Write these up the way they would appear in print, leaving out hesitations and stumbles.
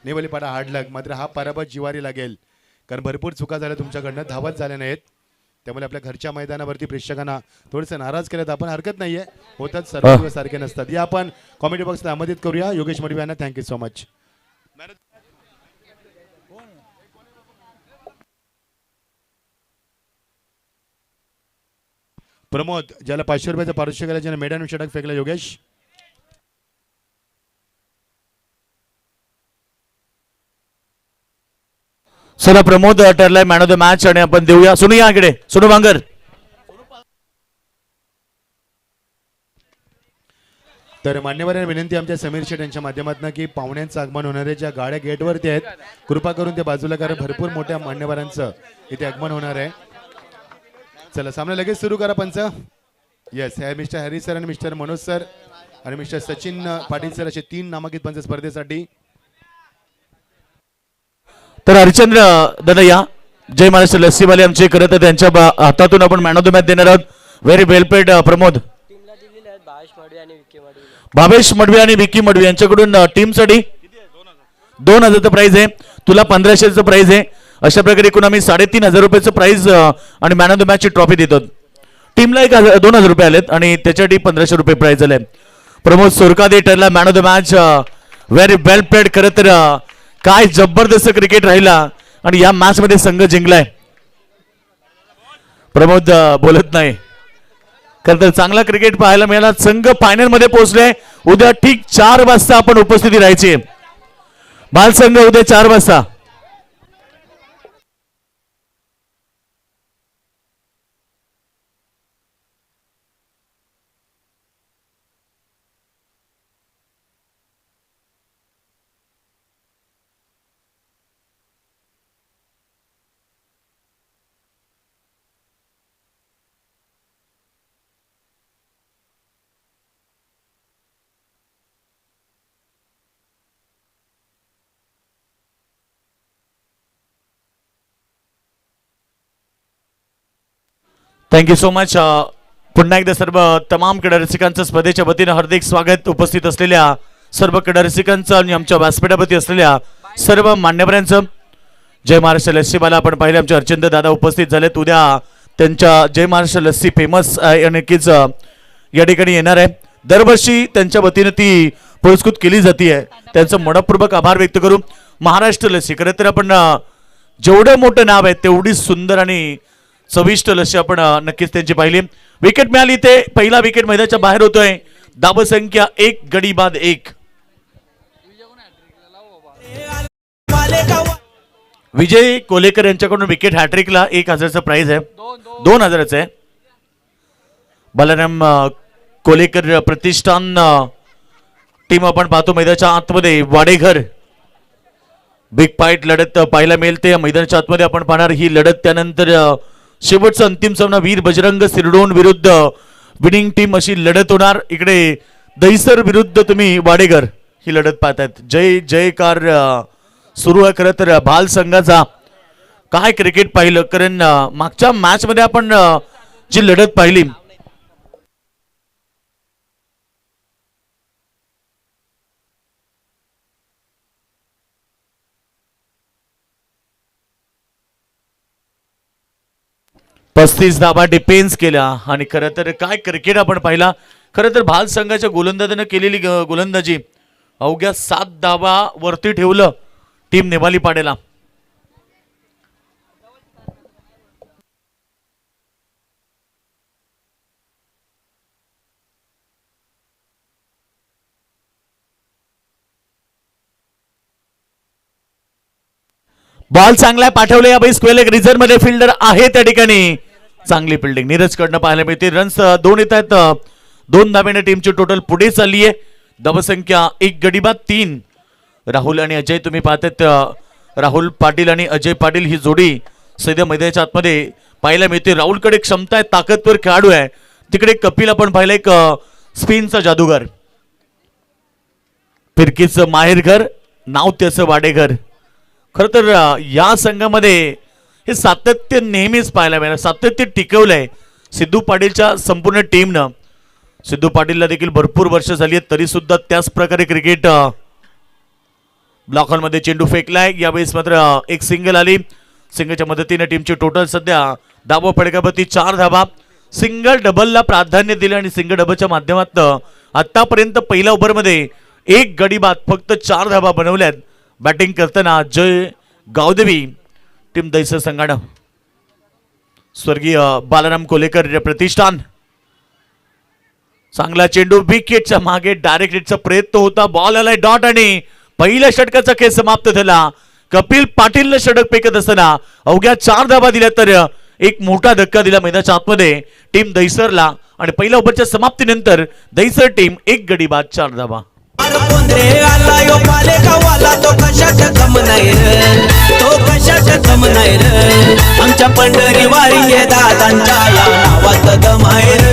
नेवलीपाडा hard लक. मात्र हा पराभव जिवारी लागेल, कारण भरपूर चुका झाल्या तुमच्याकडनं, धावत झाल्या नाहीत. त्यामुळे आपल्या घरच्या मैदानावरती प्रेक्षकांना थोडंसं नाराज केलं तर आपण हरकत नाहीये, होतात सर्व दिवस सारखे नसतात. या आपण कॉमेडी बॉक्सला आमंत्रित करूया योगेश मडवी यांना. Thank you so much. प्रमोद, ज्याला 500 रुपयाचं पारितोषिक केलं, ज्याने मैदान षटक फेकलं, योगेश. चला प्रमोद ठरलाय मॅन ऑफ द मॅच आणि आपण देऊया. सुनू या इकडे, सुनू भांगर. तर मान्यवरांना विनंती आमच्या समीर शेठ यांच्या माध्यमातून की पाहुण्यांचं आगमन होणारे ज्या गाड्या गेटवरती आहेत कृपा करून ते बाजूला, कारण भरपूर मोठ्या मान्यवरांचं इथे आगमन होणार आहे. चला सामना लगेच सुरू करा पंच. येस, हे मिस्टर हॅरी सर आणि मिस्टर मनोज सर आणि मिस्टर सचिन पाटील सर असे 3 नामांकित पंच स्पर्धेसाठी. तर हरिचंद्र दादा या. जय महाराष्ट्र लस्सीवाले आमचे खरं तर त्यांच्या हातातून आपण मॅन ऑफ द मॅच देणार आहोत. व्हेरी वेल पेड प्रमोद. भावेश मडवी आणि विकी मडवी यांच्याकडून टीमसाठी 2000चं प्राइज आहे, तुला 1500चं प्राइज आहे. अशा प्रकारे एकूण आम्ही 3500 रुपयाचं प्राइज आणि मॅन ऑफ द मॅचची ट्रॉफी देतो. टीमला 2000 रुपये आलेत आणि त्याच्यासाठी 1500 रुपये प्राइज आले. प्रमोद सोरकादे ठरला man of the match. Very well played. खरं तर काय जबरदस्त क्रिकेट राहिला आणि या मॅच मध्ये संघ जिंकलाय. प्रमोद बोलत नाही. खरं तर चांगला क्रिकेट पाहायला मिळाला. संघ फायनल मध्ये पोहोचले. उद्या ठीक 4 वाजता आपण उपस्थिती राहायची. बाल संघ उद्या 4 वाजता. Thank you so much. पुन्हा एकदा सर्व तमाम क्रीडा रसिकांचं स्पर्धेच्या वतीनं हार्दिक स्वागत. उपस्थित असलेल्या सर्व क्रीडा रसिकांचं आणि आमच्या व्यासपीठावरती असलेल्या सर्व मान्यवरांचं जय महाराष्ट्र लस्सीवाला. आपण पाहिले आमचे हरचंद्र दादा उपस्थित झालेत. उद्या त्यांच्या जय महाराष्ट्र लस्सी फेमस नक्कीच या ठिकाणी येणार आहे. दरवर्षी त्यांच्या वतीनं ती पुरस्कृत केली जाते. त्यांचं मनपूर्वक आभार व्यक्त करू. महाराष्ट्र लस्सी खरं तर आपण जेवढं मोठं नाव आहे तेवढी सुंदर आणि चविष्ट लस्सी आपण नक्कीच त्यांची पाहिली. विकेट मिळाली ते पहिला विकेट मैदानाच्या बाहेर होतोय. धावसंख्या 1 गडी बाद 1. विजय कोलेकर यांच्याकडून विकेट हॅट्रिकला 1000चं प्राइज आहे. 2000चं आहे. बलराम कोलेकर प्रतिष्ठान टीम आपण पाहतो मैदानाच्या आतमध्ये. वाडेघर बिग फाईट लढत पाहायला मिळते मैदानाच्या आतमध्ये. आपण पाहणार ही लढत. त्यानंतर शेवटचा अंतिम सामना वीर बजरंग सिरडोन विरुद्ध विनिंग टीम अशी लढत होणार. इकडे दहिसर विरुद्ध तुम्ही वाडेघर ही लढत पाहतायत. जय जयकार सुरू आहे. खरं तर भाल संघाचा काय क्रिकेट पाहिलं, कारण मागच्या मॅच मध्ये आपण जी लढत पाहिली पस्तीस धाबा डिफेन्स केला आणि खरं तर काय क्रिकेट आपण पाहिला. खरं तर भाल संघाच्या गोलंदाजानं केलेली गोलंदाजी अवघ्या 7 धाबा वरती ठेवलं टीम नेवाली पाडेला. बॉल चांगला पाठवले. या स्क्वेअर एक रिझर्व मध्ये फिल्डर आहे त्या ठिकाणी. चांगली फिल्डिंग नीरज कडनं पाहायला मिळते. रन्स 2 येत आहेत. 2 धाब्याने टीमची टोटल पुढे चालली आहे. धावसंख्या 1 गडी बाद 3. राहुल आणि अजय तुम्ही पाहतात. राहुल पाटील आणि अजय पाटील ही जोडी सध्या मैदानाच्या आतमध्ये पाहायला मिळते. राहुलकडे क्षमता आहे, ताकदवर खेळाडू आहे. तिकडे कपिल आपण पाहिलं एक स्पिनचा जादूगार. फिरकीचं माहेरघर नाव त्याचं वाडेघर. खरं तर या संघामध्ये हे सातत्य नेहमीच पाहायला मिळालं. सातत्य टिकवलंय सिद्धू पाटीलच्या संपूर्ण टीमनं. सिद्धू पाटीलला देखील भरपूर वर्ष झाली आहेत तरी सुद्धा त्याच प्रकारे क्रिकेट ब्लॉक हॉल मध्ये चेंडू फेकलाय. यावेळेस मात्र एक सिंगल आली. सिंगलच्या मदतीने टीमची टोटल सध्या धावा फटकावरती 4 धावा. सिंगल डबलला प्राधान्य दिले आणि सिंगल डबलच्या माध्यमातून आतापर्यंत पहिल्या ओव्हरमध्ये एक गडी बाद फक्त 4 धावा बनवल्यात. बॅटिंग करताना जय गावदेवी टीम दैसर संघानं. स्वर्गीय बालाराम कोलेकर प्रतिष्ठान. चांगला चेंडू विकेटच्या मागे डायरेक्ट हिटचा प्रयत्न होता. बॉल आलाय डॉट आणि पहिल्या षटकाचा खेळ समाप्त झाला. कपिल पाटीलनं षटक फेकत असताना अवघ्या 4 धावा दिल्या तर एक मोठा धक्का दिला मैदानाच्या आतमध्ये टीम दैसरला आणि पहिल्या ओव्हरच्या समाप्तीनंतर दैसर टीम एक गडी बाद 4 धावा. आमच्या पंढरी वारी दादांच्या या नावात दमायर.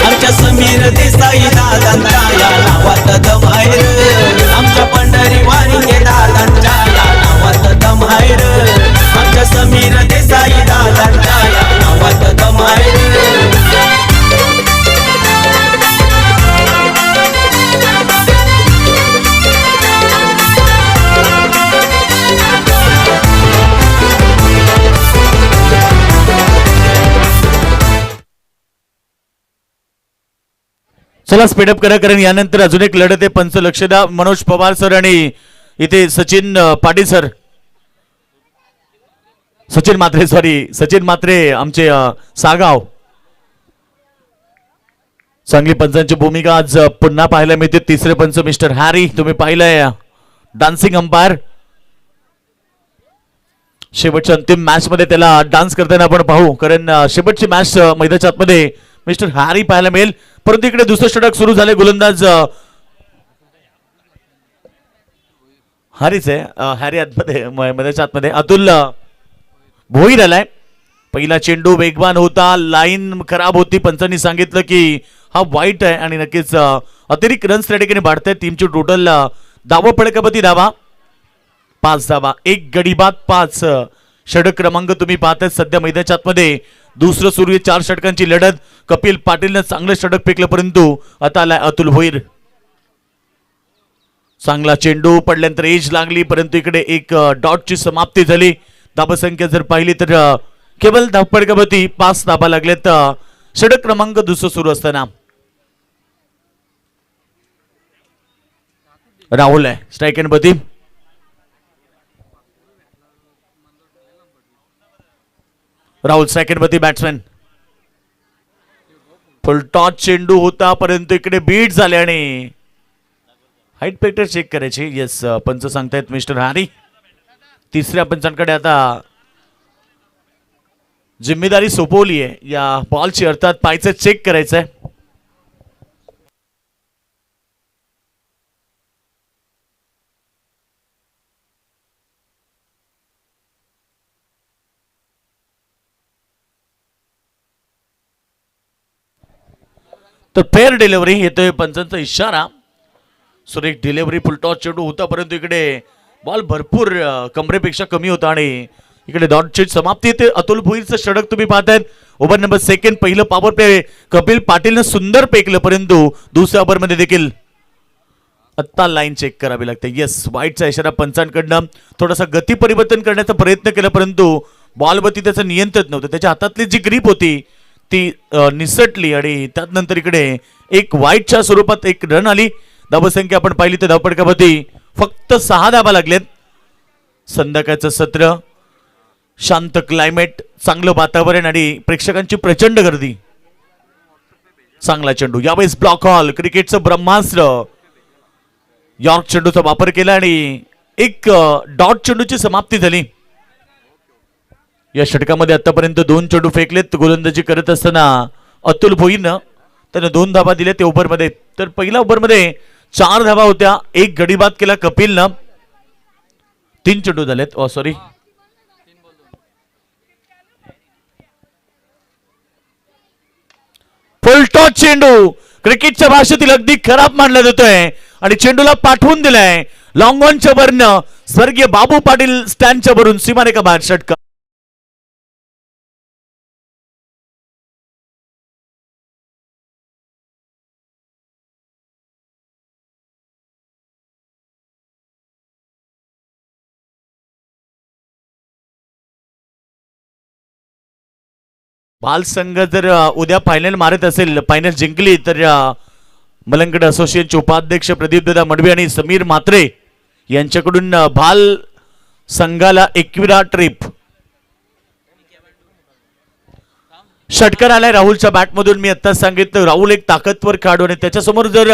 आमच्या समीर देसाई दादांच्या या नावात दमायर. आमच्या पंढरी वारी दादांच्या या नावात दमायर. आमच्या समीर देसाई दादांच्या या नावात दमायर. चला स्पीडअप करा कारण यानंतर अजून एक लढत आहे. पंच लक्ष द्या. मनोज पवार सर आणि इथे सचिन पाटील सर, सचिन म्हात्रे सचिन म्हात्रे आमचे सागाव. चांगली पंचांची भूमिका आज पुन्हा पाहायला मिळते. तिसरे पंच मिस्टर हॅरी तुम्ही पाहिलंय डान्सिंग अंपायर. शेवटच्या अंतिम मॅच मध्ये त्याला डान्स करताना आपण पाहू कारण शेवटची मॅच मैदानाच्या आतमध्ये मिस्टर हॅरी पाहायला मिळेल. परंतु इकडे दुसरं षटक सुरू झाले. गोलंदाज हॅरीच आहे. हॅरी आतमध्ये मैदानाच्या आतमध्ये अतुल भोईर आलाय. पहिला चेंडू वेगवान होता. लाईन खराब होती. पंचांनी सांगितलं की हा वाईट आहे आणि नक्कीच अतिरिक्त रन्स त्या ठिकाणी वाढतायत. टीमची टोटल धावा फटकावरती धावा 5 धावा. एक गडी बाद 5. षटक क्रमांक तुम्ही पाहताय सध्या मैदानाच्या आतमध्ये दुसरं सुरू आहे. 4 षटकांची लढत. कपिल पाटीलनं चांगलं षटक फेकलं परंतु आता आलाय अतुल भोईर. चांगला चेंडू पडल्यानंतर एज लागली परंतु इकडे एक डॉटची समाप्ती झाली. धावसंख्या जर पाहिली तर केवळ धावपडकावरती 5 धावा लागल्यात. षटक क्रमांक दुसरं सुरू असताना राहुल आहे स्ट्राईक एंड बती. राहुल सेकंड मध्ये बॅट्समॅन. फुल टॉच चेंडू होता परंतु इकडे बीट झाले आणि हाईट फॅक्टर चेक करायचे. येस पंच सांगतायत मिस्टर हॅरी. तिसऱ्या पंचांकडे आता जिम्मेदारी सोपवली आहे या बॉलची अर्थात पायचं चेक करायचंय. तर फेअर डिलिव्हरी येतोय पंचांचा इशारा. सुरेख डिलिव्हरी फुलटॉस चेंडू होता परंतु इकडे बॉल भरपूर कमरेपेक्षा कमी होता आणि इकडे डॉटची समाप्ती येते. अतुल भोईरचं षटक तुम्ही पाहतायत. Over number second. पहिलं पॉवर प्ले कपिल पाटीलनं सुंदर फेकलं परंतु दुसऱ्या ओव्हरमध्ये देखील आत्ता लाईन चेक करावी लागते. येस वाईटचा इशारा पंचांकडनं. थोडासा गती परिवर्तन करण्याचा प्रयत्न केला परंतु बॉलवरती त्याचं नियंत्रण नव्हतं. त्याच्या हातातली जी ग्रीप होती ती निसटली आणि त्यानंतर इकडे एक वाईटच्या स्वरूपात एक रन आली. धावसंख्या आपण पाहिली तर धावपडकावरती फक्त 6 धावा लागलेत. संध्याकाळचं सत्र, शांत क्लायमेट, चांगलं वातावरण आणि प्रेक्षकांची प्रचंड गर्दी. चांगला चेंडू. यावेळेस ब्लॉक हॉल क्रिकेटचं ब्रह्मास्त्र. यॉर्क चेंडूचा वापर केला आणि एक डॉट चेंडूची समाप्ती झाली. या षटकामध्ये आतापर्यंत 2 चेंडू फेकलेत. गोलंदाजी करत असताना अतुल भोईरनं त्यानं 2 धावा दिल्या त्या ओव्हरमध्ये. तर पहिल्या ओव्हरमध्ये 4 धावा होत्या. एक गडी बाद केला कपिलनं. 3 चेंडू झालेत. सॉरी फुलटॉस चेंडू क्रिकेटच्या भाषेतील अगदी खराब मानला जातोय आणि चेंडूला पाठवून दिलाय लॉंग ऑनच्या वरनं स्वर्गीय बाबू पाटील स्टँडच्या वरून सीमारेखा बाहेर षटकार. बाल संघ जर उद्या फायनल मारत असेल, फायनल जिंकली तर मलंगड असोसिएशनचे उपाध्यक्ष प्रदीपदादा मडवी आणि समीर म्हात्रे यांच्याकडून बाल संघाला 21 ट्रिप. षटकार आलाय राहुलच्या बॅटमधून. मी आता सांगितलं राहुल एक ताकदवर खेळाडू आणि त्याच्यासमोर जर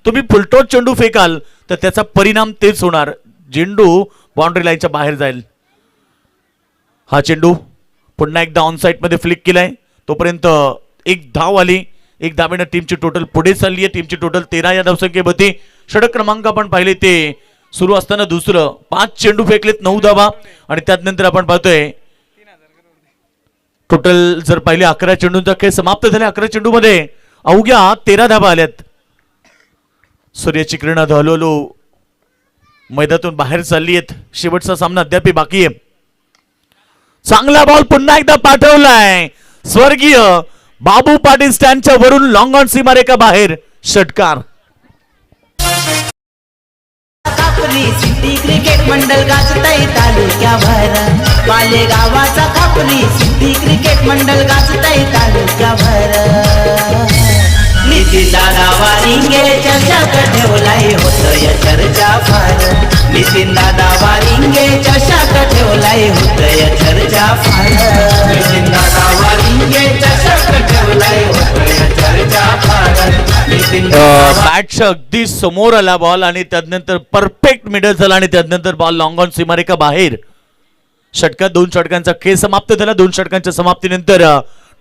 तुम्ही फुलटॉस चेंडू फेकाल तर त्याचा परिणाम तेच होणार, चेंडू बाउंड्री लाईनच्या बाहेर जाईल. हा चेंडू पुन्हा एकदा ऑन साइड मध्ये फ्लिक केलाय. तोपर्यंत एक धाव आली. एक धावेनं टीमची टोटल पुढे चालली आहे. टीमची टोटल 13 या धावसंख्येवरती. षटक क्रमांक आपण पाहिले ते सुरू असताना दुसरं. 5 चेंडू फेकलेत, 9 धावा आणि त्यानंतर आपण पाहतोय टोटल जर पाहिले 11 चेंडूंचा खेळ समाप्त झाला. 11 चेंडू मध्ये अवघ्या 13 धावा आल्यात. सूर्याची किरण हळूहळू मैदानातून बाहेर चालली आहेत. शेवटचा सामना अद्याप बाकी आहे. चांगला बॉल पुन्हा एकदा पाठवलाय. स्वर्गीय बाबू पाटील स्टँडच्या वरून लॉंग ऑन सीमारेखा बाहेर. षटकार. कापरी सिटी क्रिकेट मंडळ गाजतय तालुक्याभर. पाले गावाचा कापरी सिटी क्रिकेट मंडळ गाजतय तालुक्याभर. नितीन दादा वारिंगे चषक ठेवलाय होतय चर्चा फार. नितीन दादा वारिंगे चषक ठेवलाय होतय चर्चा फार. नितीन दादा वारिंगे चषक ठेवलाय होतय चर्चा फार. नितीन बॅटच्या अगदी समोर आला बॉल आणि त्यानंतर परफेक्ट मिडल झाला आणि त्यानंतर बॉल लॉंग ऑन सीमारेखा बाहेर. षटकात 2 षटकांचा खेळ समाप्त झाला. 2 षटकांच्या समाप्तीनंतर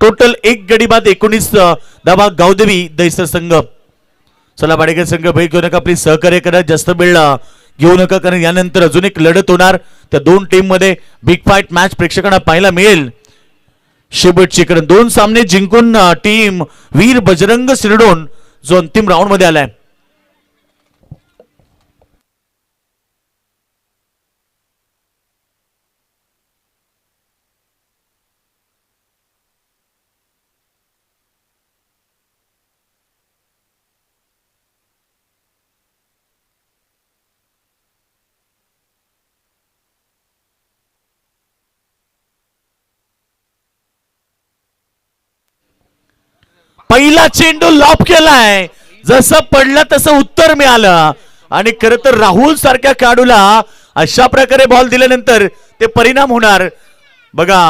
टोटल 1 गडी बाद 19 धावा गावदेवी दैसर संघ. चला बाडेकर संघ भेट घेऊ नका, प्लीज सहकार्य करा, जास्त वेळ घेऊ नका कारण यानंतर अजून एक लढत होणार. त्या 2 टीम मध्ये बिग फाईट मॅच प्रेक्षकांना पाहायला मिळेल. शेवटची कारण 2 सामने जिंकून टीम वीर बजरंग सिरडोन जो अंतिम राऊंड मध्ये आलाय. पहिला चेंडू लॉप केलाय. जसं पडलं तसं उत्तर मिळालं आणि खरं तर राहुल सारख्या खेळाडूला अशा प्रकारे बॉल दिल्यानंतर ते परिणाम होणार. बघा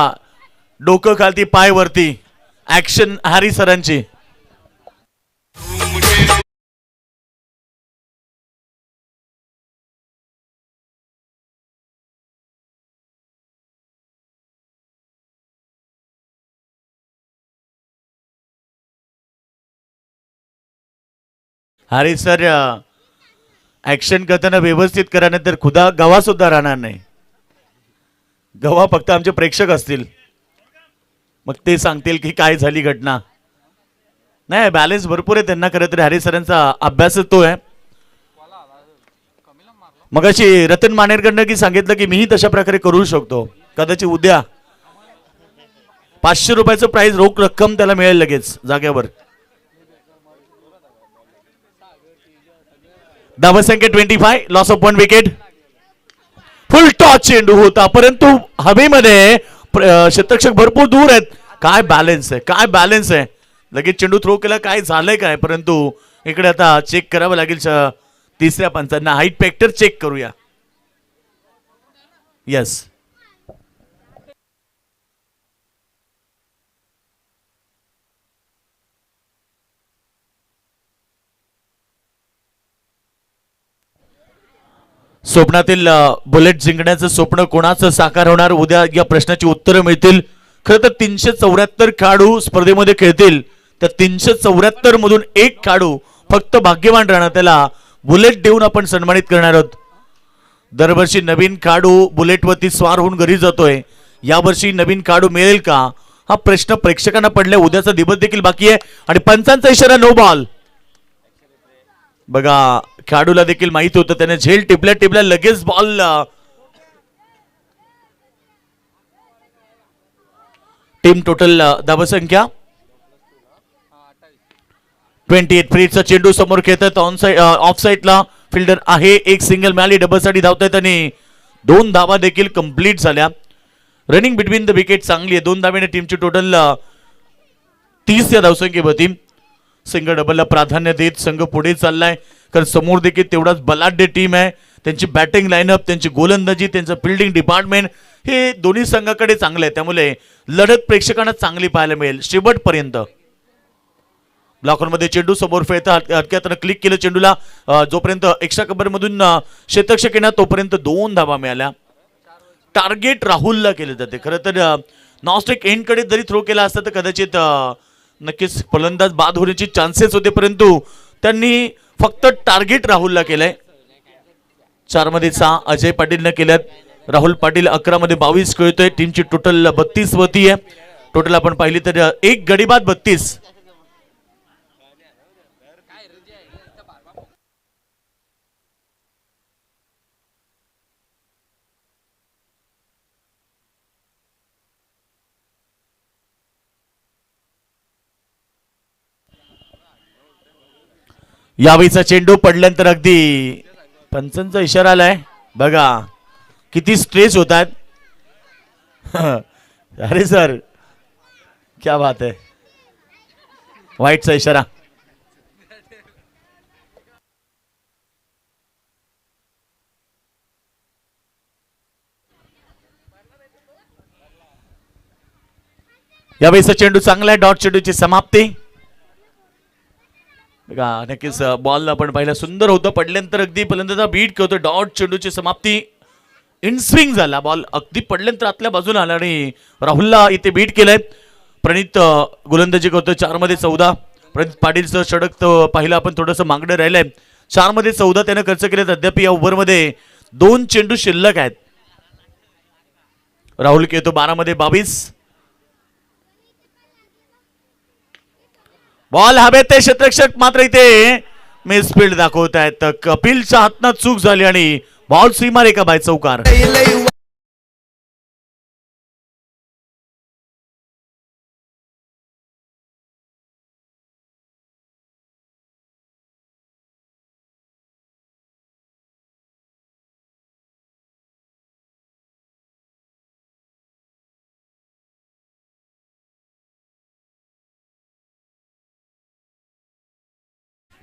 डोकं खालती पाय वरती. ऍक्शन हॅरी सरांची. हॅरी सर ऍक्शन करताना व्यवस्थित करा, नंतर खुदा गवा सुद्धा राहणार नाही. गवा फक्त आमचे प्रेक्षक असतील, मग ते सांगतील की काय झाली घटना. नाही बॅलन्स भरपूर आहे त्यांना. खरं तर हॅरी सरांचा अभ्यास तो आहे. मगाशी रतन मानेरकडनं की सांगितलं की मीही तशा प्रकारे करू शकतो. कदाचित उद्या 500 रुपयाचं प्राइज रोख रक्कम त्याला मिळेल लगेच जाग्यावर. धावसंख्या 25, loss of 1 wicket. Full toss चेंडू होता परंतु हवेमध्ये क्षेत्ररक्षक भरपूर दूर आहेत. काय बॅलन्स आहे, काय बॅलन्स आहे. लगेच चेंडू थ्रो केला, काय झालंय काय. परंतु इकडे आता चेक करावं लागेल तिसऱ्या पंचांना. हाईट फॅक्टर चेक करूया. यस स्वप्नातील बुलेट जिंकण्याचं स्वप्न कोणाचं साकार होणार, उद्या या प्रश्नाची उत्तरं मिळतील. खरं तर 374 खेळाडू स्पर्धेमध्ये खेळतील. त्या 374 मधून एक खेळाडू फक्त भाग्यवान राहणार, त्याला बुलेट देऊन आपण सन्मानित करणार आहोत. दरवर्षी नवीन खेळाडू बुलेटवरती स्वार होऊन घरी जातोय. यावर्षी नवीन खेळाडू मिळेल का हा प्रश्न प्रेक्षकांना पडलाय. उद्याचा दिवस देखील बाकी आहे आणि पंचांचा इशारा नो बॉल. बघा खेळाडूला देखील माहित होतं, त्याने झेल टिपल्या टिपल्या लगेच बॉल. टीम टोटल धावसंख्या 28. फ्रीचा चेंडू समोर खेळतात. ऑफ साइडला फिल्डर आहे. एक सिंगल मिळाली, डबल साठी धावतायत आणि 2 धावा देखील कंप्लीट झाल्या. रनिंग बिटवीन द विकेट चांगली आहे. 2 धावेने टीमची टोटल 30 या धावसंख्येवरती सिंगल डबलला प्राधान्य देत संघ पुढे चाललाय, कारण समोर देखील तेवढाच बलाढ्य टीम आहे. त्यांची बॅटिंग लाईनअप, त्यांची गोलंदाजी, त्यांचं फिल्डिंग डिपार्टमेंट हे दोन्ही संघाकडे चांगलं आहे. त्यामुळे लढत प्रेक्षकांना चांगली पाहायला मिळेल शेवटपर्यंत. ब्लॉकरमध्ये चेंडू समोर फेळता हटक्यात क्लिक केलं चेंडूला, जोपर्यंत एक्स्ट्रा कव्हर मधून शतक येणार तोपर्यंत 2 धावा मिळाल्या. टार्गेट राहुलला केले जाते. खरं तर नॉस्टिक एंड कडे जरी थ्रो केला असता तर कदाचित नक्कीच फलंदाज बाद होण्याची चान्सेस होते, परंतु त्यांनी फक्त टार्गेट राहुलला केलंय. 4 मध्ये 6 अजय पाटीलनं केल्यात. राहुल पाटील 11 मध्ये 22 खेळतोय. टीमची टोटल 32 वरती आहे. टोटल आपण पाहिली तर एक गडी बाद 32. यावेळीचा चेंडू पडल्यानंतर अगदी पंचांचा इशारा आलाय. बघा किती स्ट्रेस होत आहेत. अरे सर क्या बात है. वाईटचा इशारा. यावेळीचा चेंडू चांगला आहे. डॉट चेंडूची समाप्ती. बघा नक्कीच बॉल आपण पाहिला सुंदर होतं. पडल्यानंतर अगदी फलंदाजा बीट करतो. डॉट चेंडूची समाप्ती. इनस्विंग झाला बॉल, अगदी पडल्यानंतर आतल्या बाजूला आला आणि राहुलला इथे बीट केलंय. प्रणित गोलंदाजी करतोय. 4 मध्ये 14. प्रणित पाटीलचं षटक पाहिलं आपण थोडंसं मागणं राहिलंय. 4 मध्ये 14 त्यानं खर्च केलेत. अद्याप या ओव्हरमध्ये 2 चेंडू शिल्लक आहेत. राहुल खेळतो 12 मध्ये 22. बॉल हवेत ते क्षेत्ररक्षक मात्र इथे मिसफील्ड दाखवत आहेत. कपिलच्या हातनं चूक झाली आणि बॉल सीमारेखा बाहेर चौकार.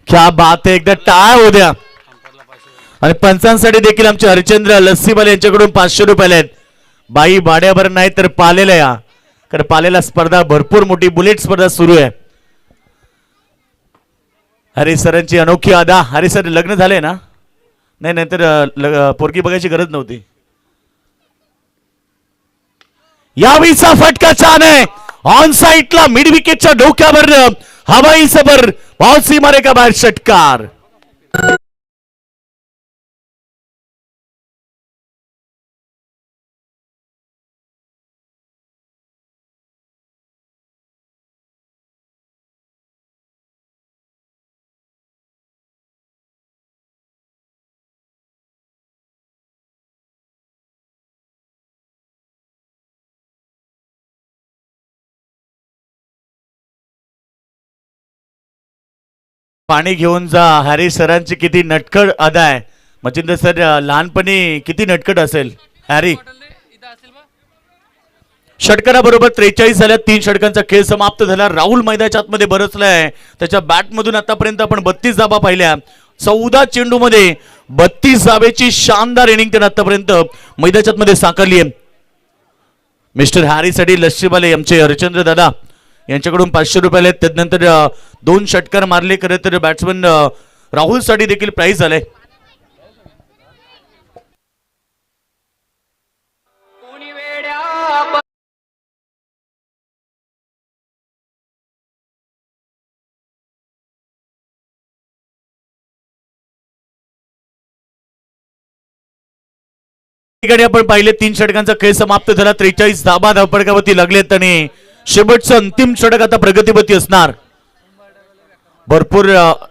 क्या बात आहे. एकदा टाळ हो द्या. आणि पंचांसाठी देखील आमचे हरिचंद्र लस्सीवाले यांच्याकडून 500 रुपये आहेत. बाई भाड्यावर नाही तर पालेला या, कारण पालेला स्पर्धा भरपूर मोठी बुलेट स्पर्धा सुरू आहे. हरी सरांची अनोखी अदा. हरी सर लग्न झाले ना? नाही नाहीतर पोरगी बघायची गरज नव्हती. यावेळीचा फटका छान आहे. ऑन साइडला मिड विकेटच्या डोक्यावर हवाई सबर बॉल सीमारेखा बाहेर षटकार. पाणी घेऊन जा. हरी सरांची किती नटखट अदा आहे. मचिंद्र सर लहानपणी किती नटखट असेल हॅरी. षटकाराबरोबर 43 झाल्या. 3 षटकांचा खेळ समाप्त झाला. राहुल मैदानाच्या आतमध्ये बरसलाय. त्याच्या बॅटमधून आतापर्यंत आपण 32 धावा पाहिल्या. 14 चेंडू मध्ये 32 धावेची शानदार इनिंग त्याने आतापर्यंत मैदानाच्या आतमध्ये साकारली आहे. मिस्टर हॅरीसाठी लस्सीवाले आमचे हरिचंद्र दादा यांच्याकडून 500 रुपये आले. त्यानंतर 2 षटकार मारले. खरं तर बॅट्समन राहुल साठी देखील प्राइज आले. आपण पाहिले 3 षटकांचा खेळ समाप्त झाला. 43 धाबा धावपडकावरती लागलेत आणि शेवटचं अंतिम षटक आता प्रगतीवरती असणार. भरपूर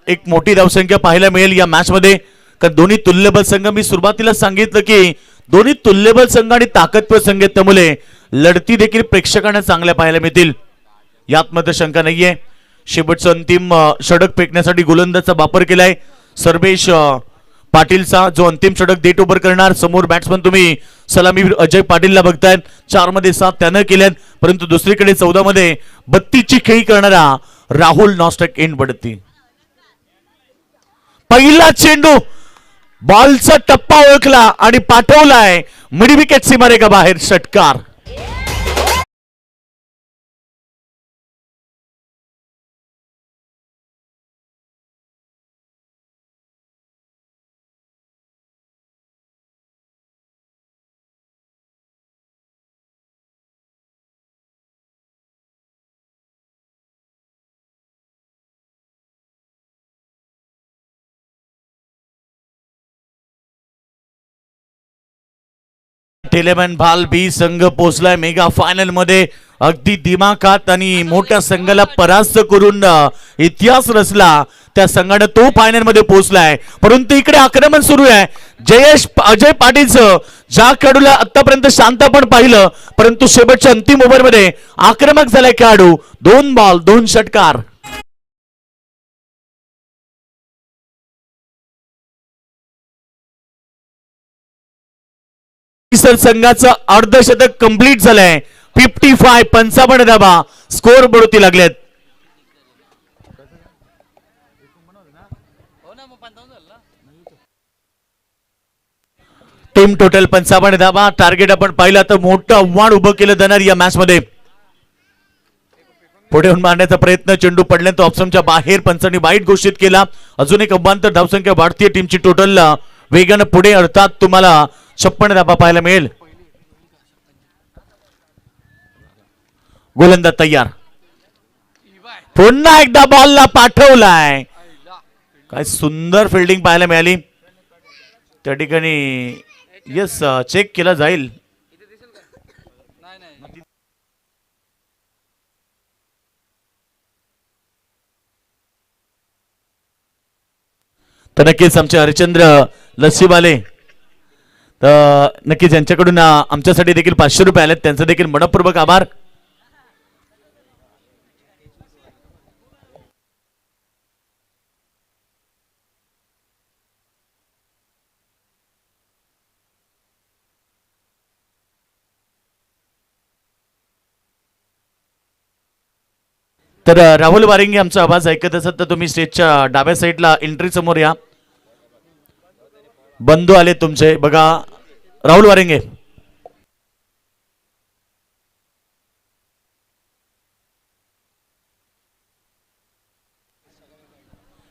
एक मोठी धावसंख्या पाहायला मिळेल या मॅच मध्ये, कारण दोन्ही तुल्यबल संघ, मी सुरुवातीला सांगितलं की दोन्ही तुल्यबल संघ आणि ताकदवर संघ आहेत, त्यामुळे लढती देखील प्रेक्षकांना चांगल्या पाहायला मिळतील यात मात्र शंका नाहीये. शेवटचं अंतिम षटक फेकण्यासाठी गोलंदाजचा वापर केलाय सर्वेश पाटीलचा, जो अंतिम षटक डेट ओव्हर करणार. समोर बॅट्समन तुम्ही सलामीवीर अजय पाटीलला बघतायत. 4 मध्ये 7 त्यानं केल्यात. परंतु दुसरीकडे 14 मध्ये 32ची खेळी करणारा राहुल नॉस्टक एंड पडती. पहिला चेंडू बॉलचा टप्पा ओळखला आणि पाठवलाय मिड विकेट सीमारेखा बाहेर. षटकार. टेलेमॅन भाल बी संघ पोहोचलाय मेगा फायनल मध्ये. अगदी दिमाखात आणि मोठ्या संघाला परास्त करून इतिहास रचला त्या संघाने तो फायनल मध्ये पोहोचलाय. परंतु इकडे आक्रमण सुरू आहे. अजय पाटीलचं ज्या खेळाडूला आतापर्यंत शांत पण पाहिलं, परंतु शेवटच्या अंतिम ओव्हर मध्ये आक्रमक झालाय खेळाडू. 2 बॉल 2 षटकार. संघाचं अर्धशतक कंप्लीट झालंय. 55 55 धाबा स्कोर बढती लागलेत. टीम टोटल 55 धाबा. टार्गेट आपण पाहिलं तर मोठं आव्हान उभं केलं जाणार या मॅच मध्ये. पुढे होऊन मारण्याचा प्रयत्न, चेंडू पडल्यानंतर ऑप्शनच्या बाहेर पंचांनी वाईट घोषित केला. अजून एक आव्हान तर धावसंख्या भारतीय टीमची टोटल वेगानं पुढे, अर्थात तुम्हाला 56 धाबा पाहायला मिळेल. गोलंदाज तयार. पुन्हा एकदा बॉलला पाठवलाय. काय सुंदर फिल्डिंग पाहायला मिळाली त्या ठिकाणी. येस, चेक केला जाईल. तर नक्कीच आमचे हरिचंद्र लस्सीवाले, तर नक्कीच यांच्याकडून आमच्यासाठी देखील 500 रुपये आलेत. त्यांचा देखील मनपूर्वक आभार. तर राहुल वारिंगे आमचा आवाज ऐकत असत तर तुम्ही स्टेजच्या डाव्या साईडला एंट्री समोर या. बंधू आले तुमचे बघा. राहुल वारिंगे.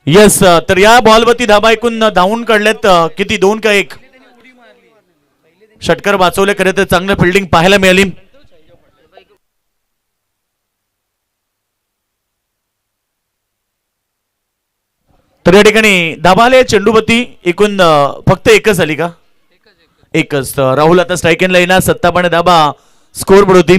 येस, तर या बॉलवरती धाबा ऐकून धावून काढल्यात. किती, 2 का 1? षटकार वाचवले. खरे तर चांगलं फिल्डिंग पाहायला मिळाली. तर या ठिकाणी धाबाले चेंडूवरती एकूण फक्त एकच आली का? एकच. राहुल आता स्ट्राईक एंडला येणार. 57 धाबा स्कोर बोर्ड होती.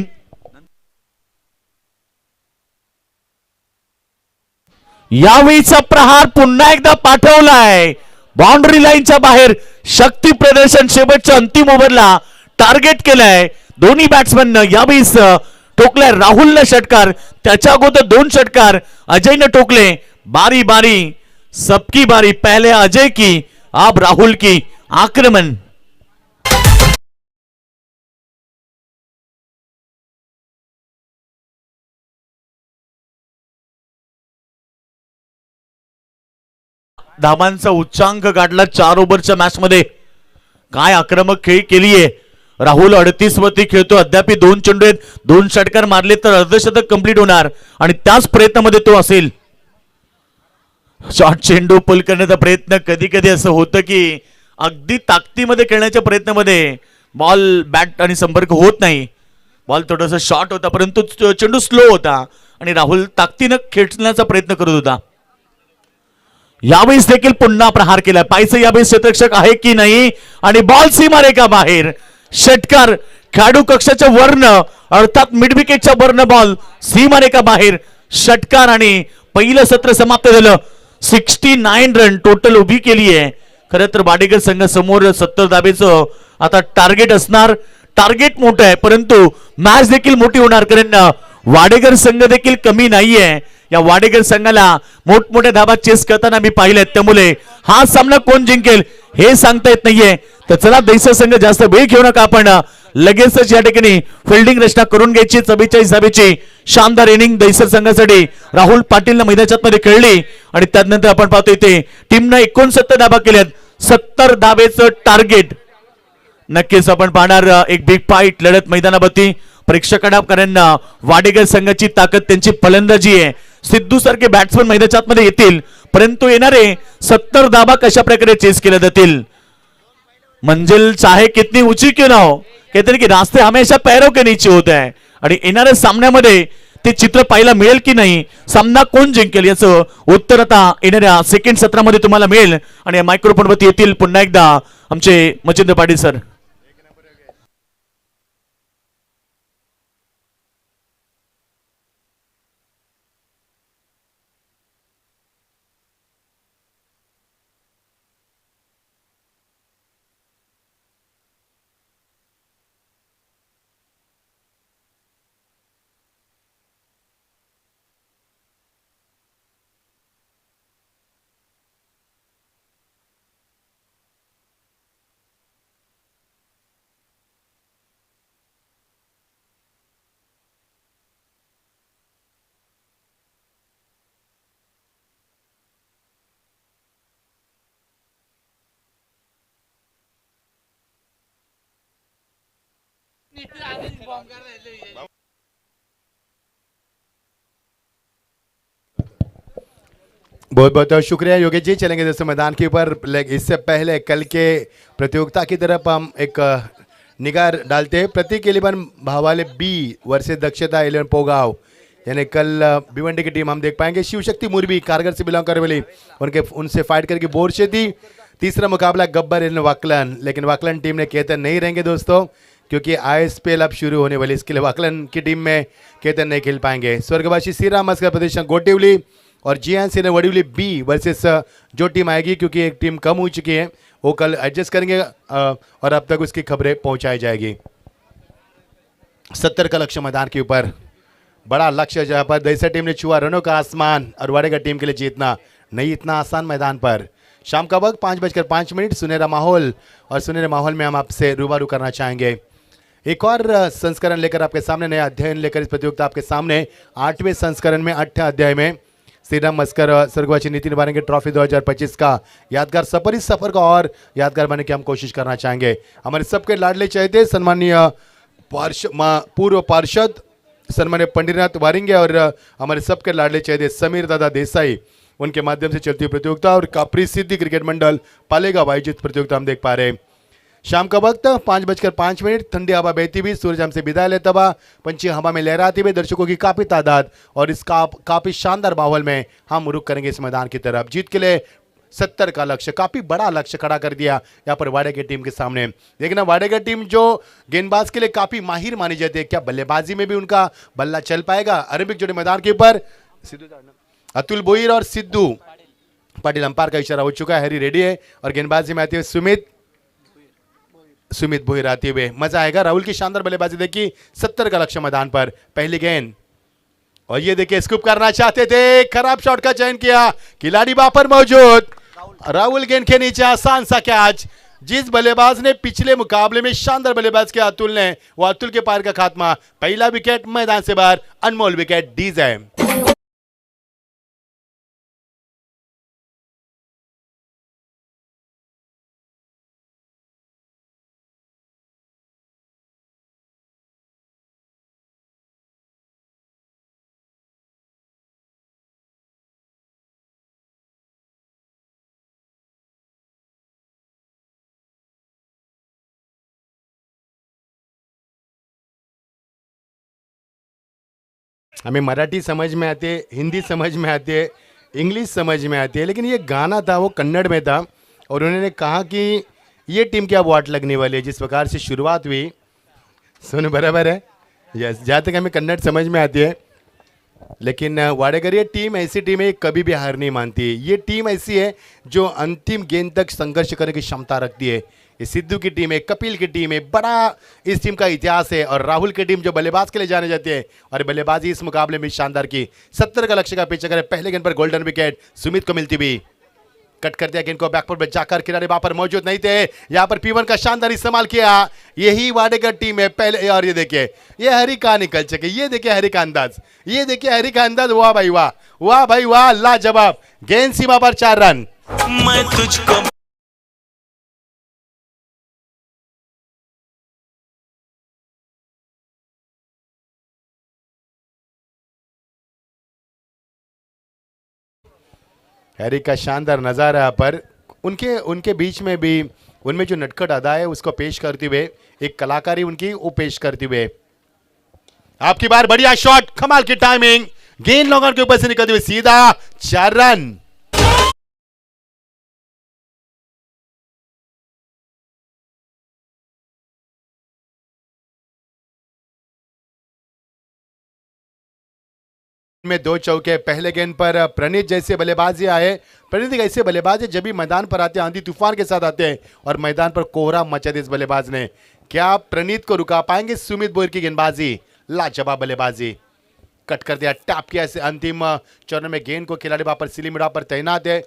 यावेळीचा प्रहार पुन्हा एकदा पाठवलाय बाउंड्री लाईनच्या बाहेर. शक्ती प्रदर्शन शेवटच्या अंतिम ओव्हरला टार्गेट केलाय. दोन्ही बॅट्समॅन यावेळीच ठोकलाय. राहुलने षटकार, त्याच्या अगोदर 2 षटकार अजयने ठोकले. बारी बारी सबकी बारी. पहले अजय की, अब राहुल की. आक्रमण. धावांचा उच्चांक गाठला 4 ओव्हरच्या मॅच मध्ये. काय आक्रमक खेळी केलीये. राहुल 38 वरती खेळतो. अद्याप 2 चेंडू आहेत. 2 षटकार मारले तर अर्धशतक कंप्लीट होणार आणि त्याच प्रयत्नामध्ये तो असेल. शॉर्ट चेंडू पुल करण्याचा प्रयत्न. कधी कधी असं होतं की अगदी ताकदीमध्ये खेळण्याच्या प्रयत्नामध्ये बॉल बॅट आणि संपर्क होत नाही. बॉल थोडासा शॉर्ट होता परंतु चेंडू स्लो होता आणि राहुल ताकदीनं खेळण्याचा प्रयत्न करत होता. यावेळेस देखील पुन्हा प्रहार केला. पाहायचं यावेळेस क्षेत्ररक्षक आहे की नाही आणि बॉल सीमारेखा बाहेर. षटकार. खेळाडू कक्षाच्या वर्ण अर्थात मिड विकेटच्या वर्ण बॉल सीमारेखा बाहेर. षटकार आणि पहिलं सत्र समाप्त झालं. 69 रन टोटल उभी केली आहे. खरं तर वाडेकर संघ समोर 70 धाबेचं आता टार्गेट असणार. टार्गेट मोठं आहे परंतु मॅच देखील मोठी होणार कारण वाडेकर संघ देखील कमी नाहीये. या वाडेकर संघाला मोठमोठ्या धाबा चेस करताना मी पाहिलेत. त्यामुळे हा सामना कोण जिंकेल हे सांगता येत नाहीये. तर चला दैसा संघ जास्त वेळ घेऊ नका. आपण लगेचच या ठिकाणी फिल्डिंग रचना करून घ्यायची. 44 धावेची शानदार इनिंग दहिसर संघासाठी राहुल पाटीलनं मैदानात मध्ये खेळली आणि त्यानंतर आपण पाहतो इथे टीमनं 69 धावा केल्यात. 70 धावेचं टार्गेट. नक्कीच आपण पाहणार एक बिग फाईट लढत मैदानावरती. प्रेक्षकांना वाडेकर संघाची ताकद, त्यांची फलंदाजी आहे. सिद्धू सारखे बॅट्समन मैदानात मध्ये येतील, परंतु येणारे 70 धावा कशा प्रकारे चेस केल्या जातील. मंजिल चाहे कितनी ऊंची क्यों ना हो, कहते हैं कि रास्ते हमेशा पैरों के नीचे होते हैं. आणि येणाऱ्या सामन्यामध्ये ते चित्र पाहायला मिळेल की नाही, सामना कोण जिंकेल याचं उत्तर आता येणाऱ्या सेकंड सत्रामध्ये तुम्हाला मिळेल. आणि मायक्रोफोन वरती येतील पुन्हा एकदा आमचे मच्छिंद्र पाटील सर. बहुत बहुत शुक्रिया योगेश जी. चलेंगे दोस्तों मैदान के ऊपर. इससे पहले कल के प्रतियोगिता की तरफ हम एक निगाह डालते हैं. प्रतीक 11 भावाले बी वर्सेस दक्षता 11 पोगाव, यानी कल भिवंडी की टीम हम देख पाएंगे. शिवशक्ति मुरबी कारगर से बिलोंग करने वाली उनसे फाइट करके बोर से थी. तीसरा मुकाबला गब्बर इन वाकलन, लेकिन वाकलन टीम ने केतन नहीं रहेंगे दोस्तों, क्योंकि ISPL अब शुरू होने वाली. इसके लिए वाकलन की टीम में केतन नहीं खेल पाएंगे. स्वर्गवासी श्रीराम मस्कर प्रदेश गोटिवली और GN सिने वडीवली बी वर्सेस जो टीम आएगी, क्योंकि एक टीम कम हो चुकी है, वो कल एडजस्ट करेंगे और अब तक उसकी खबरें पहुंचाई जाएगी. 70 का लक्ष्य मैदान के ऊपर, बड़ा लक्ष्य जहां पर दहिसर टीम ने छुआ रनों का आसमान और वाडेकर टीम के लिए जीतना नहीं इतना आसान मैदान पर. शाम का वक्त 5:05, सुनहरा माहौल, और सुनहरे माहौल में हम आपसे रूबरू करना चाहेंगे. एक और संस्करण लेकर आपके सामने, नया अध्ययन लेकर इस प्रतियोगिता आपके सामने. 8वें संस्करण में 8वें अध्याय में श्रीराम मस्कर स्वर्गवासी नीति निभाएंगे ट्रॉफी 2025 का यादगार सफर. इस सफर का और यादगार बनने की हम कोशिश करना चाहेंगे. हमारे सबके लाडले चहेते सम्मानीय पूर्व पार्षद सन्मान्य पंडितनाथ वारिंगे और हमारे सबके लाडले चहेते समीर दादा देसाई, उनके माध्यम से चलती हुई प्रतियोगिता और कापरी सिद्धि क्रिकेट मंडल पालेगा आयोजित प्रतियोगिता हम देख पा रहे हैं. शाम का वक्त 5:05, ठंडी हवा बहती हुई, सूरज हमसे विदाई लेता हुआ, पंछी हवा में लहराते हुए, दर्शकों की काफ़ी तादाद और इस काफ़ी शानदार माहौल में हम रुख करेंगे इस मैदान की तरफ. जीत के लिए 70 का लक्ष्य, काफ़ी बड़ा लक्ष्य खड़ा कर दिया यहाँ पर वाडेकर टीम के सामने. देखना वाडेकर टीम जो गेंदबाज के लिए काफ़ी माहिर मानी जाती है, क्या बल्लेबाजी में भी उनका बल्ला चल पाएगा. अरेबिक जोड़े मैदान के ऊपर अतुल बोईर और सिद्धू पाटिल, अंपायर का इशारा हो चुका है, हैरी रेडी है, और गेंदबाजी में आते हुए सुमित भोईर आते हुए. मजा आएगा. राहुल की शानदार बल्लेबाजी देखी. 70 का लक्ष्य मैदान पर, पहली गेंद, और ये देखिए स्कूप करना चाहते थे, खराब शॉट का चयन किया, खिलाड़ी वहां पर मौजूद. राहुल गेंद के नीचे आसान सा कैच. जिस बल्लेबाज ने पिछले मुकाबले में शानदार बल्लेबाज किया अतुल ने, वो अतुल के पार का खात्मा. पहला विकेट मैदान से बाहर, अनमोल विकेट डीज है. हमें मराठी समझ में आती है, हिंदी समझ में आती है, इंग्लिश समझ में आती है, लेकिन ये गाना था वो कन्नड़ में था, और उन्होंने कहा कि ये टीम क्या वाट लगने वाली है. जिस प्रकार से शुरुआत हुई, सुन बराबर है. यस, जहाँ तक हमें कन्नड़ समझ में आती है, लेकिन वाडेकर ये टीम ऐसी टीम है कभी भी हार नहीं मानती. ये टीम ऐसी है जो अंतिम गेंद तक संघर्ष करने की क्षमता रखती है. ये सिद्धू की टीम है, कपिल की टीम है, बड़ा इस टीम का इतिहास है. और राहुल की टीम जो बल्लेबाज के लिए जाने जाते हैं, और बल्लेबाजी इस मुकाबले में शानदार की. 70 का लक्ष्य का पीछे करे. पहले गेंद पर गोल्डन विकेट सुमित को मिलती हुई. कट कर दिया गेंद को बैकफुट में जाकर खिलाड़ी वहां पर मौजूद नहीं थे। यहाँ पर पीवन का शानदार इस्तेमाल किया। यही वाडेकर टीम है पहले। और ये देखिए ये हरी कहाँ निकल सके। ये देखिए हरी का अंदाज, ये देखिए हरी का अंदाज। वाह भाई वाह, वाह भाई वाह, लाजवाब। गेंद सीमा पर 4 रन। मैं तुझको हैरी का शानदार नजारा यहाँ पर। उनके उनके बीच में भी उनमें जो नटखट अदा है उसको पेश करते हुए, एक कलाकारी उनकी वो पेश करते हुए। आपकी बार, बढ़िया शॉट, कमाल की टाइमिंग, गेंद लॉन्गर के ऊपर से निकलते हुए सीधा 4 रन। में 2 चौके। पहले गेंद पर प्रणीत जैसे बल्लेबाजी आए। प्रणीत एक ऐसे बल्लेबाज है जब भी मैदान पर आते हैं आंधी तूफान के साथ आते हैं और मैदान पर कोहरा मचा दिया इस बल्लेबाज ने। क्या प्रणीत को रुका पाएंगे सुमित बोयर की गेंदबाजी? लाजवाब बल्लेबाजी, कट कर दिया, टैप किया इसे अंतिम चरण में गेंद को। खिलाड़ी वहां पर सिलीमिडा पर तैनात है।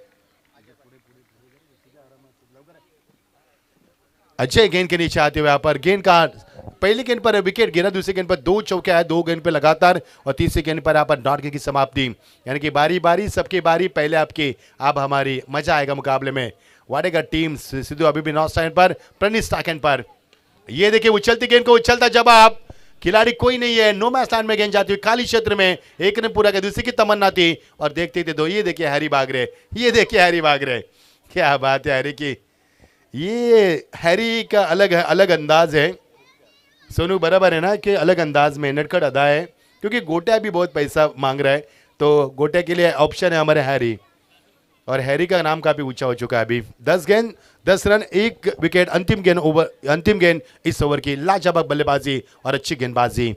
अजय गेंद के नीचे आते हुए यहाँ पर गेंद का पहली गेंद पर विकेट गिरा, दूसरी गेंद पर 2 चौके आए, 2 गेंद पे लगातार, और तीसरी गेंद पर यहाँ पर डॉट की समाप्ति। यानी कि बारी बारी सबकी बारी, पहले आपकी अब हमारी। मजा आएगा मुकाबले में। वाडेकर टीम सिद्धू अभी भी 9 स्टैंड पर, प्रणीत स्टैंड पर। ये देखिए उछलती गेंद को उछलता जवाब। खिलाड़ी कोई नहीं है, नो मैच लैंड में गेंद जाती हुई खाली क्षेत्र में। एक ने पूरा किया, दूसरी की तमन्ना थी और देखते थे 2। ये देखिए हैरी भाग रहे, ये देखिए हैरी भाग रहे। क्या बात है हैरी की। ये हैरी का अलग अंदाज है। सोनू बराबर है ना कि अलग अंदाज में नटखट अदा है, क्योंकि गोटिया भी बहुत पैसा मांग रहा है, तो गोटिया के लिए ऑप्शन है हमारे हैरी। और हैरी का नाम काफी ऊंचा हो चुका है अभी। 10 गेंद 10 रन 1 विकेट। अंतिम गेंद इस ओवर की। लाजवाब बल्लेबाजी और अच्छी गेंदबाजी।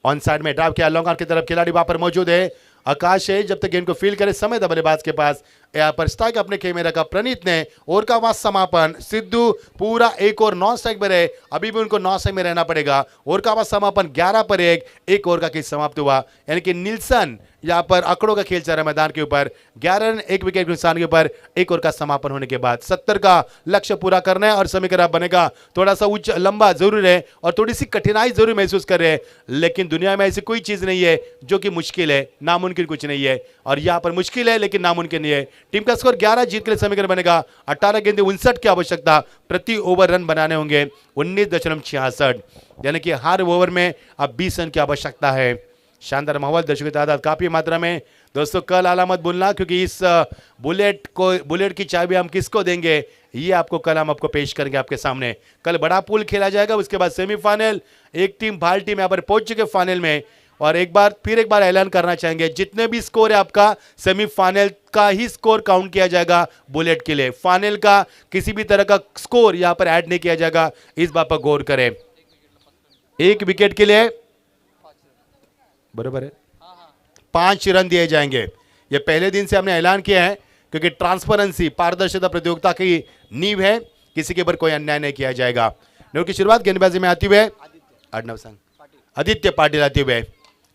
ऑन साइड में ड्राइव किया लॉन्ग आर्म की तरफ। खिलाड़ी वहां पर मौजूद है, आकाश है। जब तक गेंद को फील करे समय था बल्लेबाज के पास। यहाँ पर स्ट्राइक अपने खेमे में रखा प्रणीत ने। ओवर का वहां समापन। सिद्धू पूरा 1 ओवर 9 स्ट्राइक में रहे, अभी भी उनको 9 स्ट्राइक में रहना पड़ेगा। ओवर का वहां समापन 11 पर 1 ओवर का खेल समाप्त हुआ। यानी कि निल्सन यहाँ पर आंकड़ों का खेल चल रहा है मैदान के ऊपर। 11 रन 1 विकेट के नुकसान के ऊपर 1 ओवर का समापन होने के बाद 70 का लक्ष्य पूरा करना है और समीकरण बनेगा। थोड़ा सा उच्च लंबा जरूर है और थोड़ी सी कठिनाई जरूर महसूस कर रहे हैं, लेकिन दुनिया में ऐसी कोई चीज नहीं है जो कि मुश्किल है। नामुमकिन कुछ नहीं है, और यहाँ पर मुश्किल है लेकिन नामुमकिन नहीं है। टीम का स्कोर 11 जीत के लिए समीकरण बनेगा। 18 गेंदे 59 की आवश्यकता, प्रति ओवर रन बनाने होंगे 19.66, यानी कि हर ओवर में अब 20 रन की आवश्यकता है। शानदार माहौल, दर्शकों की तादाद काफी मात्रा में। दोस्तों कल आला मत भूलना, क्योंकि इस बुलेट की चाबी हम किसको देंगे ये आपको कल हम आपको पेश करेंगे आपके सामने। कल बड़ा पूल खेला जाएगा, उसके बाद सेमीफाइनल। एक टीम भारतीय टीम यहाँ पर पहुंच चुके फाइनल में, और फिर एक बार ऐलान करना चाहेंगे, जितने भी स्कोर है आपका सेमीफाइनल का ही स्कोर काउंट किया जाएगा बुलेट के लिए। फाइनल का किसी भी तरह का स्कोर यहाँ पर ऐड नहीं किया जाएगा, इस बात पर गौर करें। 1 विकेट के लिए बराबर है 5 रन दिए जाएंगे। ये पहले दिन से हमने ऐलान किया है, क्योंकि ट्रांसपेरेंसी, पारदर्शिता प्रतियोगिता की नींव है। किसी के ऊपर कोई अन्याय नहीं किया जाएगा। नोट की शुरुआत गेंदबाजी में आती हुए आदित्य पाटिल आते हुए।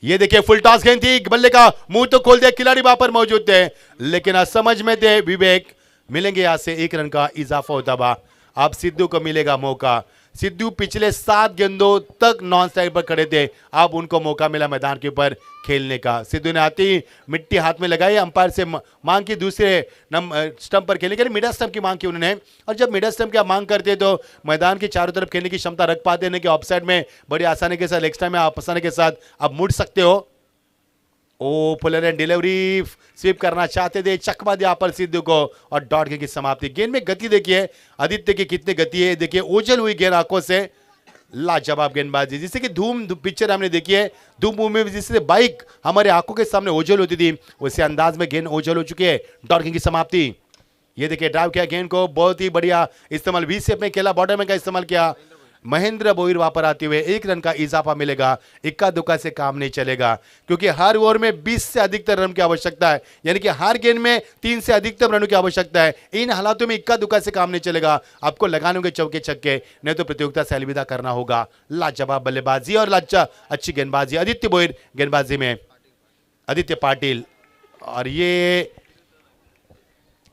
ये देखिए फुल टॉस गेंद थी, बल्ले का मुंह तो खोल दिया, खिलाड़ी वहां पर मौजूद थे लेकिन असमझ में थे विवेक। मिलेंगे यहां से 1 रन का इजाफा होता हुआ। अब सिद्धू को मिलेगा मौका। सिद्धू पिछले 7 गेंदों तक नॉन स्ट्राइक पर खड़े थे, अब उनको मौका मिला मैदान के ऊपर खेलने का। सिद्धू ने आती मिट्टी हाथ में लगाई, अंपायर से मांग की दूसरे स्टंप पर खेलने के लिए, मिडल स्टंप की मांग की उन्होंने। और जब मिडल स्टंप की आप मांग करते हैं तो मैदान की चारों तरफ खेलने की क्षमता रख पाते हैं कि ऑफसाइड में बड़ी आसानी के साथ, लेग स्टंप में आप आसानी के साथ आप मुड़ सकते हो। ओ पुलर एंड डिलीवरी स्वीप करना चाहते थे, चकमा दिया पर सिद्धू को और डॉट की समाप्ति। गेंद में गति देखिए आदित्य की कितनी गति है, देखिए ओझल हुई गेंद आंखों से। लाजवाब गेंदबाजी, जिससे कि धूम पिक्चर हमने देखी है, धूम मूवी में जिससे बाइक हमारे आंखों के सामने ओझल होती थी, उसी अंदाज में गेंद ओझल हो चुकी है। डॉट की समाप्ति। ये देखिए ड्राइव किया गेंद को, बहुत ही बढ़िया इस्तेमाल, 20 से अपने खेला, बॉर्डर में का इस्तेमाल किया। महेंद्र बोहिर वहां पर आते हुए 1 रन का इजाफा मिलेगा। इक्का दुक्का से काम नहीं चलेगा, क्योंकि हर ओवर में 20 से अधिकतर रन की आवश्यकता है, यानी कि हर गेंद में 3 से अधिकतम रनों की आवश्यकता है। इन हालातों में इक्का दुक्का से काम नहीं चलेगा, आपको लगाने होंगे चौके छक्के, नहीं तो प्रतियोगिता से अलविदा करना होगा। लाजवाब बल्लेबाजी और अच्छी गेंदबाजी आदित्य बोहिर गेंदबाजी में, आदित्य पाटिल। और ये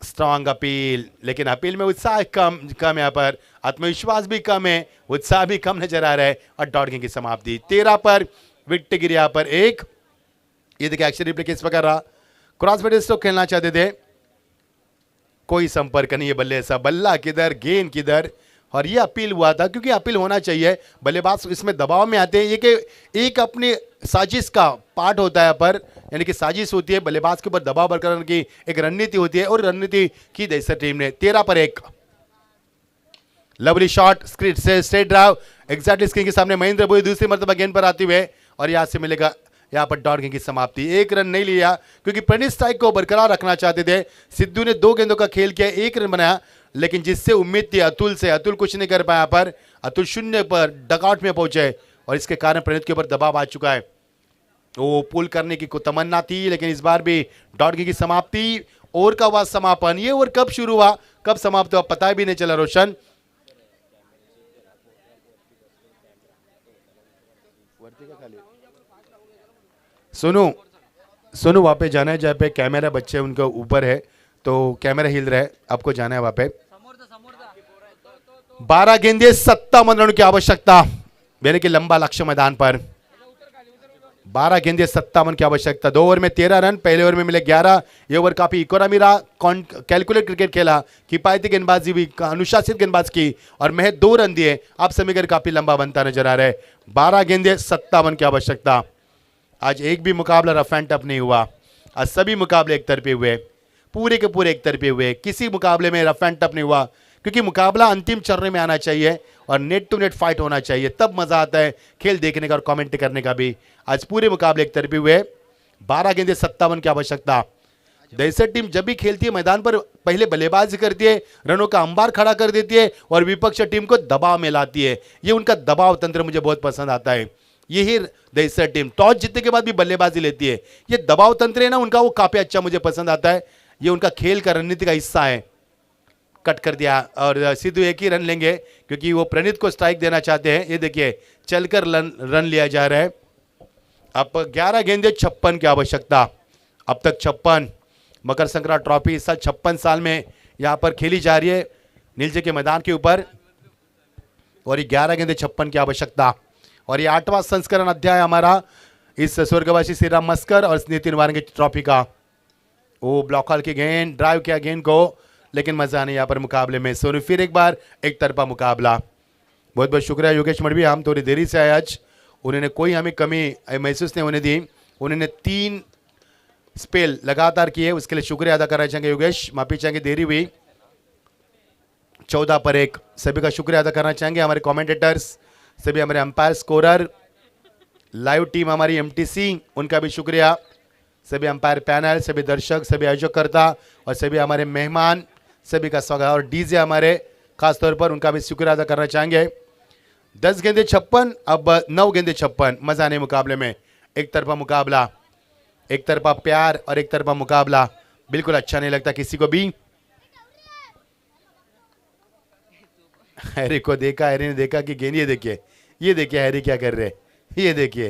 स्ट्रांग अपील, लेकिन अपील में उत्साह कम कम यहाँ पर, आत्मविश्वास भी कम है, उत्साह भी कम नजर आ रहा है। और डॉट गेंद की समाप्ति 13 पर विकेट गिरी यहाँ पर एक। ये देखिए एक्शन रिप्ले किस प्रकार रहा, क्रॉस बैट स्ट्रोक खेलना चाहते थे, कोई संपर्क नहीं है बल्ले ऐसा, बल्ला किधर गेंद किधर। और ये अपील हुआ था क्योंकि अपील होना चाहिए, बल्लेबाज इसमें दबाव में आते हैं, ये कि एक अपनी साजिश का पार्ट होता है यहाँ पर, यानी कि साजिश होती है, बल्लेबाज के ऊपर दबाव बरकरार की एक रणनीति होती है, और रणनीति की देसर टीम ने 13 पर 1। लवली शॉट स्क्रीट से स्ट्रेट ड्राइव एग्जैक्टली स्क्रीन के सामने, महेंद्र भोई दूसरी मर्तबा गेंद पर आते हुए, और यहां से मिलेगा यहां पर डॉट गेंद की समाप्ति। एक रन नहीं लिया क्योंकि प्रणीत स्ट्राइक को बरकरार रखना चाहते थे। सिद्धू ने 2 गेंदों का खेल किया, 1 रन बनाया, लेकिन जिससे उम्मीद थी अतुल से, अतुल कुछ नहीं कर पाया पर, अतुल 0 पर डगआउट में पहुंचे, और इसके कारण प्रणीत के ऊपर दबाव आ चुका है। वो पुल करने की तमन्ना थी, लेकिन इस बार भी डॉट गेंद की समाप्ति। ओवर का हुआ समापन, ये ओवर कब शुरू हुआ कब समाप्त हुआ पता भी नहीं चला। रोशन सोनू वहां पे जाना है जहाँ पे कैमरा बच्चे उनके ऊपर है, तो कैमरा हिल रहा है, आपको जाना है वहां पे। 12 गेंदे 57 रनों की आवश्यकता, यानी कि लंबा लक्ष्य मैदान पर। 12 गेंदे 57 की आवश्यकता, 2 ओवर में 13 रन, पहले ओवर में मिले 11। ये ओवर काफी इकोनॉमी रहा, कैलकुलेट क्रिकेट खेला, किफायती गेंदबाजी भी, अनुशासित गेंदबाज की, और महज 2 रन दिए। आप समीकरण काफी लंबा बनता नजर आ रहा है। 12 गेंदे 57 की आवश्यकता। आज एक भी मुकाबला रफ एंड टफ नहीं हुआ, आज सभी मुकाबले एक तरफे हुए, पूरे के पूरे एक तरफे हुए, किसी मुकाबले में रफ एंड टफ नहीं हुआ, क्योंकि मुकाबला अंतिम चरण में आना चाहिए और नेट टू नेट फाइट होना चाहिए, तब मजा आता है खेल देखने का और कमेंट करने का भी। आज पूरे मुकाबले एक तरफे हुए। 12 गेंदे 57 की आवश्यकता। देसर टीम जब भी खेलती है मैदान पर पहले बल्लेबाजी करती है, रनों का अंबार खड़ा कर देती है और विपक्ष टीम को दबाव में लाती है। ये उनका दबाव तंत्र मुझे बहुत पसंद आता है। यही देसर टीम टॉस जीतने के बाद भी बल्लेबाजी लेती है, ये दबाव तंत्र है ना उनका, वो काफी अच्छा मुझे पसंद आता है। ये उनका खेल का रणनीति का हिस्सा है। कट कर दिया और सिद्धू एक ही रन लेंगे क्योंकि वो प्रणीत को स्ट्राइक देना चाहते हैं। ये देखिए चलकर रन लिया जा रहा है। अब 11 गेंदे 56 की आवश्यकता, अब तक 56। मकर संक्रांति ट्रॉफी इस साल 56 साल में यहाँ पर खेली जा रही है नीलजे के मैदान के ऊपर, और ये 11 गेंदे 56 की आवश्यकता। और ये 8वां संस्करण अध्याय हमारा इस स्वर्गवासी श्री राम मस्कर और नितिन वारंगे ट्रॉफी का। वो ब्लॉक हॉल की गेंद, ड्राइव किया गेंद को, लेकिन मजा नहीं यहाँ पर मुकाबले में। सोनू फिर एक बार एक तरफा मुकाबला। बहुत बहुत शुक्रिया योगेश मडवी, हम थोड़ी देरी से आए आज, उन्होंने कोई हमें कमी महसूस नहीं होने दी। उन्होंने 3 स्पेल लगातार किए, उसके लिए शुक्रिया अदा करना चाहेंगे योगेश, माफी चाहेंगे देरी हुई। 14 पर 1 सभी का शुक्रिया अदा करना चाहेंगे, हमारे कमेंटेटर्स, सभी हमारे अंपायर, स्कोरर, लाइव टीम हमारी एमटीसी, उनका भी शुक्रिया, सभी अंपायर पैनल, सभी दर्शक, सभी आयोजककर्ता और सभी हमारे मेहमान, सभी का स्वागत। और डीजे हमारे खास तौर पर, उनका भी शुक्रिया अदा करना चाहेंगे। 10 गेंदे 56, अब 9 गेंदे 56। मजा नहीं मुकाबले में, एक तरफा मुकाबला, एक तरफा प्यार और एक तरफा मुकाबला, बिल्कुल अच्छा नहीं लगता किसी को भी। हैरी को देखा, हैरी ने देखा कि गेंद, ये देखिए हैरी क्या कर रहे, ये देखिए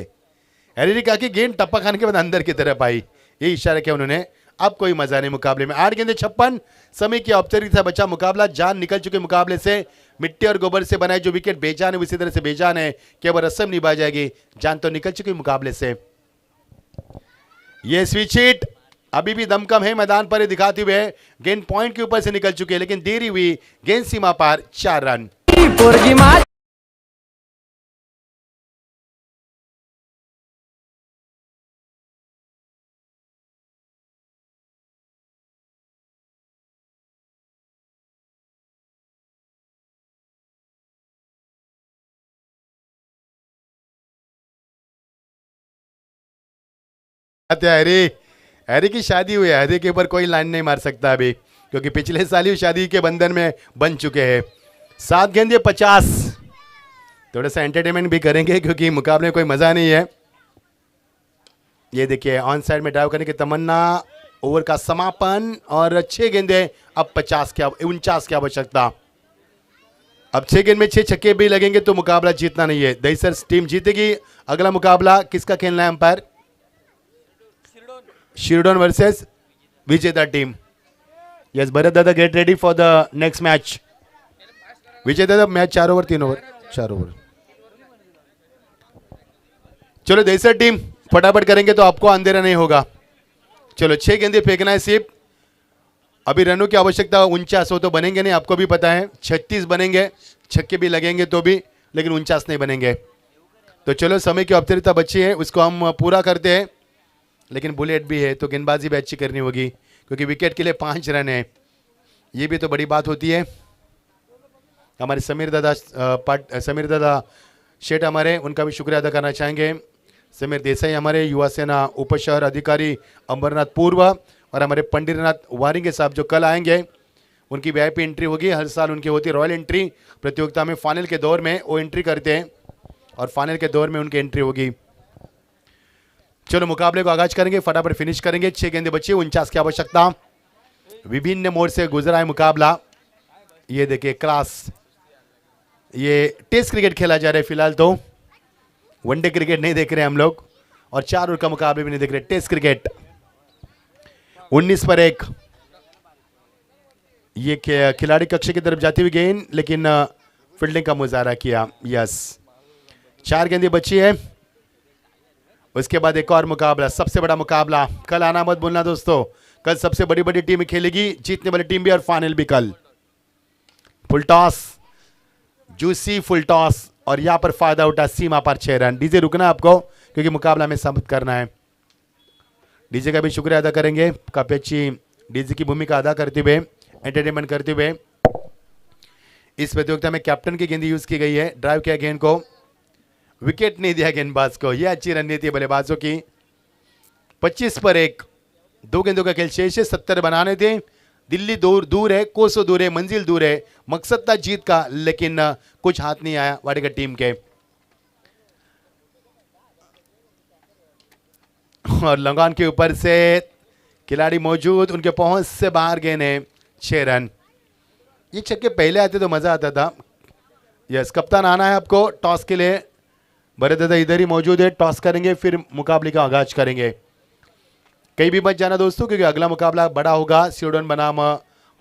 हैरी ने कहा कि गेंद टप्पा खाने के बाद अंदर की तरफ आई, ये इशारा किया उन्होंने। अब कोई मजा नहीं मुकाबले में। 8 गेंदे 56, समय की औपचारिकता बचा मुकाबला। जान निकल चुके मुकाबले से, मिट्टी और गोबर से बनाए जो विकेट बेजान है उसी तरह से बेजान है, केवल रस्म निभा जाएगी, जान तो निकल चुकी मुकाबले से। ये स्विच हिट अभी भी दमकम है मैदान पर दिखाते हुए, गेंद पॉइंट के ऊपर से निकल चुकी है, लेकिन देरी हुई, गेंद सीमा पार, 4 रन। हैरी, हैरी की शादी हुई है, हैरी के ऊपर कोई लाइन नहीं मार सकता अभी, क्योंकि पिछले साल ही शादी के बंधन में बन चुके हैं। 7 गेंदे 50, थोड़ा सा एंटरटेनमेंट भी करेंगे क्योंकि मुकाबले में कोई मजा नहीं है। ये देखिए ऑन साइड में ड्राइव करने की तमन्ना, ओवर का समापन, और 6 गेंदे अब 49 की आवश्यकता। अब 6 गेंद में 6 छक्के भी लगेंगे तो मुकाबला जीतना नहीं है, दहीसर टीम जीतेगी। अगला मुकाबला किसका खेलना है अंपायर? शिरडोन वर्सेस विजेता टीम। यस भरत दादा get ready for the next match. Vijay दादा मैच 4 ओवर 3 ओवर 4 ओवर. चलो देसर टीम फटाफट करेंगे तो आपको अंधेरा नहीं होगा. चलो 6 गेंदे फेंकना है सिर्फ. अभी रनों की आवश्यकता 49 तो बनेंगे नहीं, आपको भी पता है. 36 बनेंगे, छक्के भी लगेंगे तो भी, लेकिन 49 नहीं बनेंगे. तो चलो समय की औपचारिकता बची है, उसको हम पूरा करते हैं. लेकिन बुलेट भी है तो गेंदबाजी भी अच्छी करनी होगी, क्योंकि विकेट के लिए 5 रन है. ये भी तो बड़ी बात होती है. हमारे समीर दादा शेठ हमारे, उनका भी शुक्रिया अदा करना चाहेंगे. समीर देसाई हमारे युवा सेना उप शहर अधिकारी अंबरनाथ पूर्व, और हमारे पंडितनाथ वारिंगे साहब जो कल आएंगे, उनकी VIP एंट्री होगी. हर साल उनकी होती है रॉयल एंट्री. प्रतियोगिता में फाइनल के दौर में वो एंट्री करते हैं और फाइनल के दौर में उनकी एंट्री होगी. चलो मुकाबले को आगाज करेंगे, फटाफट फिनिश करेंगे. 6 गेंदे बची, 49 की आवश्यकता. विभिन्न मोड़ से गुजरा है मुकाबला. ये देखिए क्लास, ये टेस्ट क्रिकेट खेला जा रहा है फिलहाल तो. वनडे क्रिकेट नहीं देख रहे हम लोग, और 4 ओवर का मुकाबले भी नहीं देख रहे. टेस्ट क्रिकेट 19 पर 1. ये खिलाड़ी कक्ष की तरफ जाती हुई गेंद, लेकिन फील्डिंग का मुजाहरा किया. यस 4 गेंदें बची है. उसके बाद एक और मुकाबला, सबसे बड़ा मुकाबला. कल आना मत बोलना दोस्तों, कल सबसे बड़ी बड़ी टीम खेलेगी, जीतने वाली टीम भी, और फाइनल भी कल. फुल टॉस, जूसी फुल टॉस, और यहां पर फायदा उठा सीमा पर 6 रन. डीजे रुकना आपको, क्योंकि मुकाबला में साबित करना है. डीजे का भी शुक्रिया अदा करेंगे, काफी अच्छी डीजे की भूमिका अदा करते हुए, एंटरटेनमेंट करते हुए. इस प्रतियोगिता में कैप्टन की गेंद यूज की गई है. ड्राइव किया गेंद को, विकेट नहीं दिया गेंदबाज को. यह अच्छी रणनीति है बल्लेबाजों की. 25 पर 1, 2 गेंदों का खेल शेष है. 70 बनाने थे. दिल्ली दूर है, कोसों दूर है, मंजिल दूर है. मकसद था जीत का, लेकिन कुछ हाथ नहीं आया वाडेकर टीम के. और लगान के ऊपर से खिलाड़ी मौजूद, उनके पहुंच से बाहर गेंद है. 6 रन. ये छक्के पहले आते तो मजा आता था. यस कप्तान आना है आपको टॉस के लिए. भरत दादा इधर ही मौजूद है. टॉस करेंगे, फिर मुकाबले का आगाज करेंगे. कहीं भी मत जाना दोस्तों, क्योंकि अगला मुकाबला बड़ा होगा. स्वीडन बनाम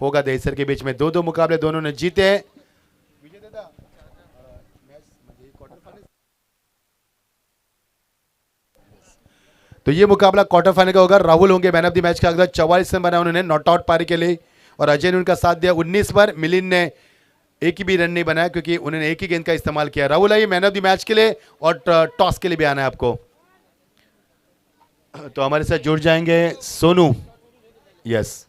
होगा देसर के बीच में. 2-2 मुकाबले दोनों ने जीते. तो ये मुकाबला क्वार्टर फाइनल का होगा. राहुल होंगे मैन ऑफ द मैच का. अगला 44 रन बनाए उन्होंने नॉट आउट पारी के लिए, और अजय ने उनका साथ दिया 19 पर. मिलिंद ने एक ही भी रन नहीं बनाया, क्योंकि उन्होंने एक ही गेंद का इस्तेमाल किया. राहुल आइए मैन ऑफ द मैच के लिए, और टॉस के लिए भी आना है आपको. तो हमारे साथ जुड़ जाएंगे सोनू. यस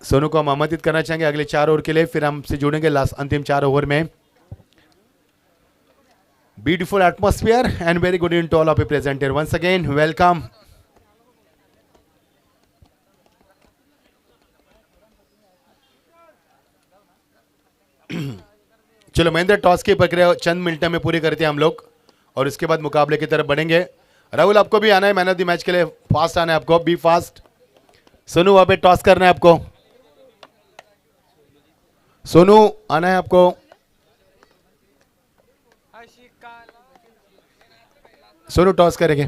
सोनू को हम आमंत्रित करना चाहेंगे अगले 4 ओवर के लिए. फिर हमसे जुड़ेंगे लास्ट अंतिम 4 ओवर में. Beautiful atmosphere and very good evening to all of you present here. Once again, welcome. चलो महेंद्र, टॉस की प्रक्रिया चंद मिनटों में पूरी करते हैं हम लोग, और उसके बाद मुकाबले की तरफ बढ़ेंगे. राहुल आपको भी आना है मैन ऑफ द मैच के लिए. फास्ट आना है आपको, बी फास्ट. सोनू वहां पे टॉस करना है आपको. सोनू आना है आपको. सोनू टॉस करेंगे.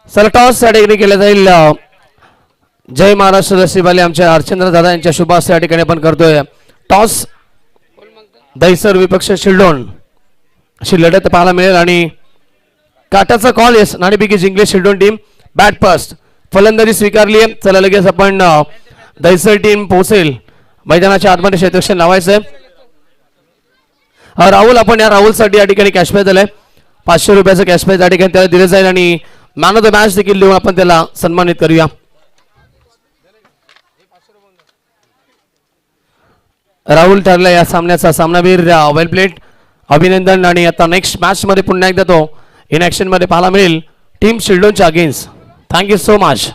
सर टॉस या ठिकाणी केलं जाईल. जय महाराष्ट्र रसिबाले आमच्या अर्चंद्र दादा यांच्या शुभास या ठिकाणी आपण करतोय. टॉस दैसर विपक्ष शिल्डोन अशी लढत पाहायला मिळेल, आणि काटाचा कॉल. येस नाणेफेकी जिंकले शिल्डोन टीम. बॅट फर्स्ट, फलंदाजी स्वीकारली आहे. चला लगेच आपण दैसर टीम पोहोचेल मैदानाच्या आतमध्ये क्षेत्ररक्षण लावायचंय. राहुल, आपण या राहुलसाठी या ठिकाणी कॅश प्राइज दिलाय. 500 रुपयाचं कॅश प्राइज या ठिकाणी त्याला दिलं जाईल, आणि मॅन ऑफ द मॅच देखील देऊन आपण त्याला सन्मानित करूया. राहुल ठरला या सामन्याचा सामनावीर. वेल प्लेड, अभिनंदन. आणि आता नेक्स्ट मॅच मध्ये पुन्हा एकदा तो इन ऍक्शन मध्ये पाहायला मिळेल टीम शिल्डोनच्या अगेन्स्ट. Thank you so much.